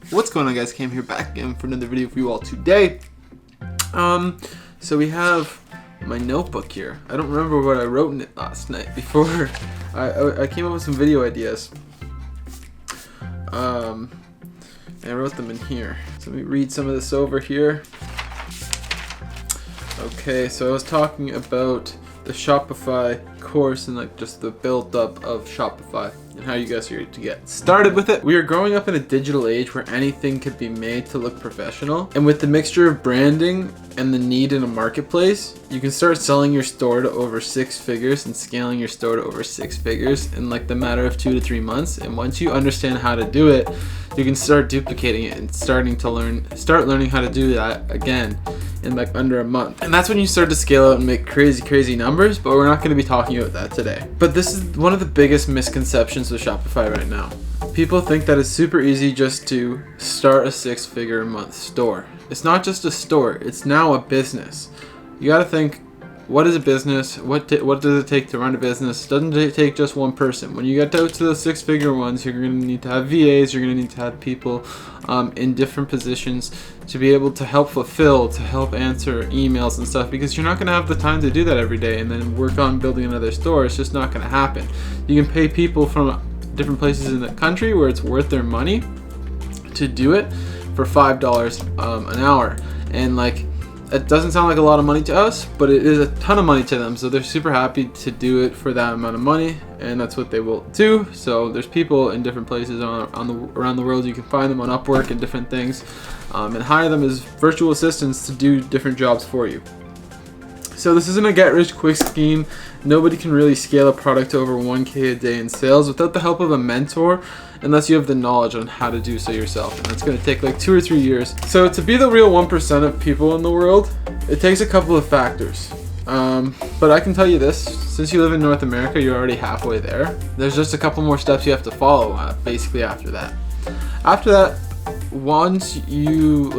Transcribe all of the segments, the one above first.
What's going on, guys? Cam here back again for another video for you all today. So we have my notebook here. I don't remember what I wrote in it last night before I came up with some video ideas. And I wrote them in here. So let me read some of this over here. Okay, so I was talking about the Shopify course and like just the build up of Shopify and how you guys are to get started with it. We are growing up in a digital age where anything could be made to look professional, and with the mixture of branding and the need in a marketplace, you can start selling your store to over 6 figures and scaling your store to over 6 figures in like the matter of 2 to 3 months. And once you understand how to do it, you can start duplicating it and start learning how to do that again in like under a month. And that's when you start to scale out and make crazy numbers, but we're not going to be talking about that today. But this is one of the biggest misconceptions with Shopify right now. People think that it's super easy just to start a 6-figure a month store. It's not just a store, it's now a business. You got to think, what is a business? What does it take to run a business? Doesn't take just one person. When you get out to the 6-figure ones, you're going to need to have VAs, you're going to need to have people in different positions to be able to help fulfill, to help answer emails and stuff, because you're not going to have the time to do that every day and then work on building another store. It's just not going to happen. You can pay people from different places in the country where it's worth their money to do it for $5 an hour. And like, it doesn't sound like a lot of money to us, but it is a ton of money to them. So they're super happy to do it for that amount of money, and that's what they will do. So there's people in different places around the world. You can find them on Upwork and different things, and hire them as virtual assistants to do different jobs for you. So this isn't a get-rich-quick scheme. Nobody can really scale a product to over 1K a day in sales without the help of a mentor, unless you have the knowledge on how to do so yourself, and that's going to take like 2 or 3 years. So to be the real 1% of people in the world, it takes a couple of factors. But I can tell you this, since you live in North America, you're already halfway there. There's just a couple more steps you have to follow basically after that. After that, once you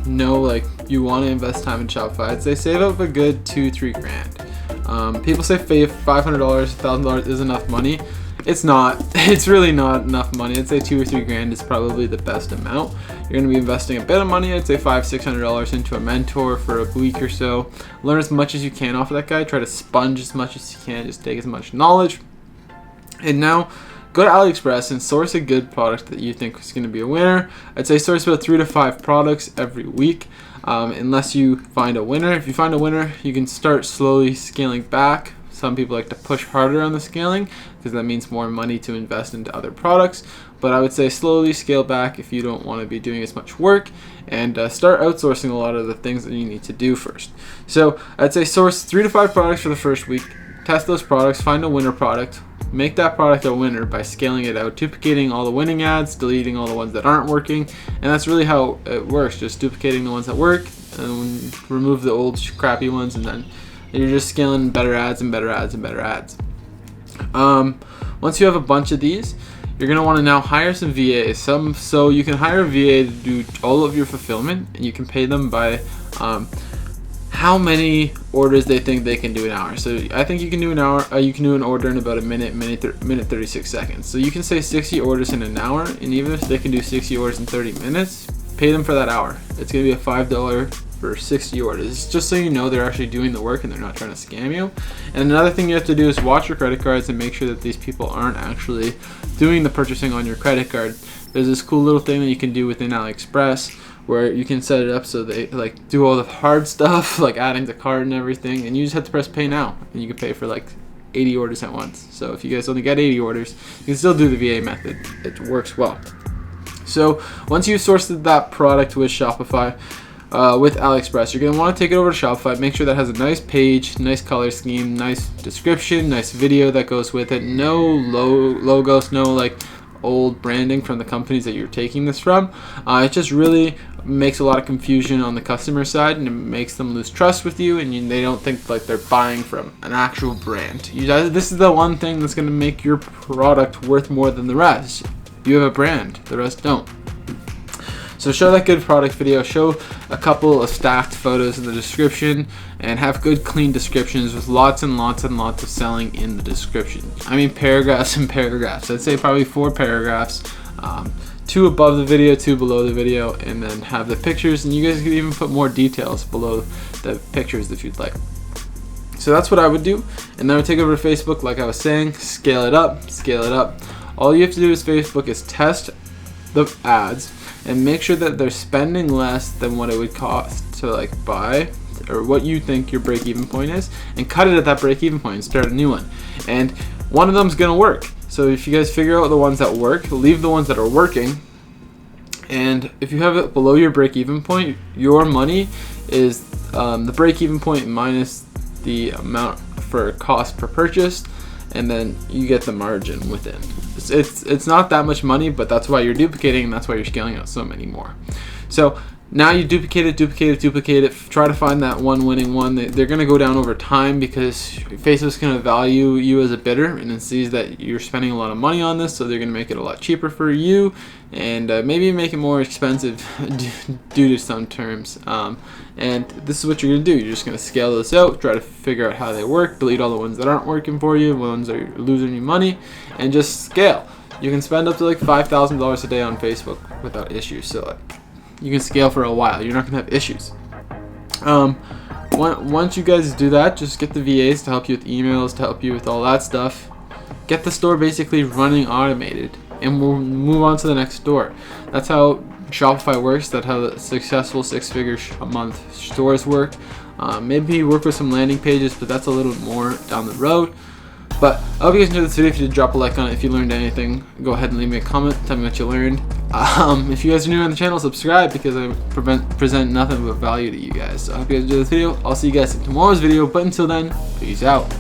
know you want to invest time in Shopify, I'd say save up a good 2-3 grand. People say $500, $1,000 is enough money. It's not. It's really not enough money. I'd say 2 or 3 grand is probably the best amount. You're going to be investing a bit of money. I'd say $500-$600 into a mentor for a week or so. Learn as much as you can off of that guy. Try to sponge as much as you can. Just take as much knowledge. And now go to AliExpress and source a good product that you think is going to be a winner. I'd say source about 3 to 5 products every week, unless you find a winner. If you find a winner, you can start slowly scaling back. Some people like to push harder on the scaling because that means more money to invest into other products. But I would say slowly scale back if you don't want to be doing as much work, and start outsourcing a lot of the things that you need to do first. So I'd say source 3 to 5 products for the first week. Test those products, find a winner product, make that product a winner by scaling it out, duplicating all the winning ads, deleting all the ones that aren't working, and that's really how it works, just duplicating the ones that work and remove the old crappy ones, and then you're just scaling better ads and better ads and better ads. Once you have a bunch of these, you're going to want to now hire some VAs. So you can hire a VA to do all of your fulfillment, and you can pay them by how many orders they think they can do an hour. So I think you can do an hour. You can do an order in about a minute 36 seconds. So you can say 60 orders in an hour, and even if they can do 60 orders in 30 minutes, pay them for that hour. It's going to be a $5 for 60 orders, just so you know they're actually doing the work and they're not trying to scam you. And another thing you have to do is watch your credit cards and make sure that these people aren't actually doing the purchasing on your credit card. There's this cool little thing that you can do within AliExpress where you can set it up so they like do all the hard stuff, like adding the card and everything, and you just have to press pay now, and you can pay for like 80 orders at once. So if you guys only get 80 orders, you can still do the VA method. It works well. So once you've sourced that product with Shopify, with AliExpress, you're going to want to take it over to Shopify. Make sure that has a nice page, nice color scheme, nice description, nice video that goes with it. No logos, no like old branding from the companies that you're taking this from. It just really makes a lot of confusion on the customer side, and it makes them lose trust with you, and they don't think like they're buying from an actual brand. This is the one thing that's going to make your product worth more than the rest. You have a brand, the rest don't. So show that good product video, show a couple of stacked photos in the description, and have good clean descriptions with lots and lots and lots of selling in the description. I mean paragraphs and paragraphs. I'd say probably 4 paragraphs 2 above the video, 2 below the video, and then have the pictures, and you guys can even put more details below the pictures if you'd like. So that's what I would do, and then I would take over to Facebook, like I was saying, scale it up, scale it up. All you have to do is Facebook is test the ads and make sure that they're spending less than what it would cost to like buy, or what you think your break-even point is, and cut it at that break-even point and start a new one. And one of them's gonna work. So if you guys figure out the ones that work, leave the ones that are working. And if you have it below your break-even point, your money is the break-even point minus the amount for cost per purchase, and then you get the margin within. It's not that much money, but that's why you're duplicating, and that's why you're scaling out so many more. So now you duplicate it, try to find that one winning one. They're going to go down over time because Facebook's going to value you as a bidder, and it sees that you're spending a lot of money on this, so they're going to make it a lot cheaper for you, and maybe make it more expensive due to some terms. And this is what you're going to do. You're just going to scale this out, try to figure out how they work, delete all the ones that aren't working for you, ones that are losing you money, and just scale. You can spend up to like $5,000 a day on Facebook without issues. So you can scale for a while. You're not gonna have issues. Once you guys do that, just get the VAs to help you with emails, to help you with all that stuff. Get the store basically running automated, and we'll move on to the next store. That's how Shopify works. That's how the successful 6-figure a month stores work. Maybe you work with some landing pages, but that's a little more down the road. But I hope you guys enjoyed this video. If you did, drop a like on it. If you learned anything, go ahead and leave me a comment. Tell me what you learned. If you guys are new on the channel, subscribe, because I present nothing but value to you guys. So I hope you guys enjoyed this video. I'll see you guys in tomorrow's video. But until then, peace out.